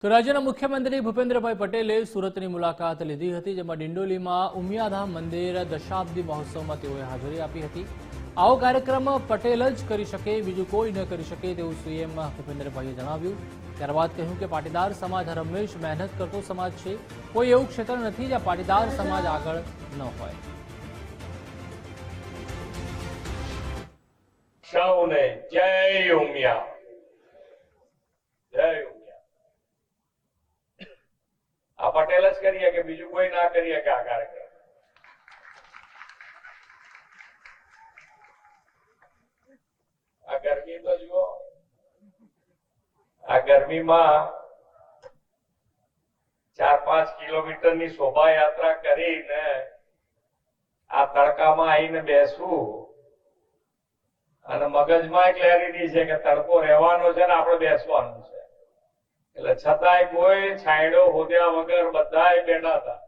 તો રાજ્યના મુખ્યમંત્રી ભૂપેન્દ્રભાઈ પટેલે સુરતની મુલાકાત લીધી હતી, જેમાં ડિંડોલીમાં ઉમિયાધામ મંદિર દશાબ્દી મહોત્સવમાં તેઓએ હાજરી આપી હતી। આવો કાર્યક્રમ પટેલ જ કરી શકે, બીજું કોઈ ન કરી શકે તેવું સીએમ ભૂપેન્દ્રભાઈએ જણાવ્યું। ત્યારબાદ કહ્યું કે પાટીદાર સમાજ હંમેશ મહેનત કરતો સમાજ છે, કોઈ એવું ક્ષેત્ર નથી જ્યાં પાટીદાર સમાજ આગળ ન હોય। સૌને જય ઉમિયા, જય ઉમિયા। આ પટેલ જ કરીએ કે બીજું કોઈ ના કરીએ કે આ કાર્યક્રમ? આ ગરમી તો જુઓ, આ ગરમીમાં 4-5 કિલોમીટરની શોભાયાત્રા કરીને આ તડકામાં આવીને બેસવું અને મગજમાં ક્લેરિટી છે કે તડકો રહેવાનો છે ને આપણે બેસવાનું છે, એટલે છતાંય કોઈ છાંયડો હોદ્યા વગર બધાય બેઠા હતા।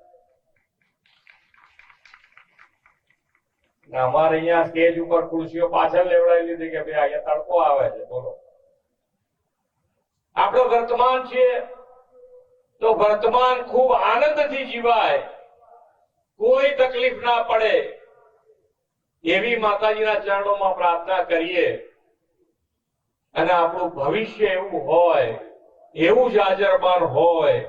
અમારે અહીંયા સ્ટેજ ઉપર ખુરશીઓ પાછળ લેવડાવી લીધી કે ભાઈ અહીંયા તડકો આવે છે, બોલો। આપણો વર્તમાન છે તો વર્તમાન ખૂબ આનંદથી જીવાય, કોઈ તકલીફ ના પડે એવી માતાજીના ચરણોમાં પ્રાર્થના કરીએ અને આપણું ભવિષ્ય એવું હોય, એવું જ આચરમાન હોય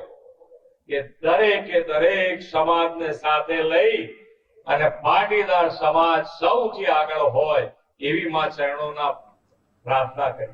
કે દરેકે દરેક સમાજને સાથે લઈ અને પાટીદાર સમાજ સૌથી આગળ હોય એવી માં ચરણોના પ્રાર્થના કરીએ।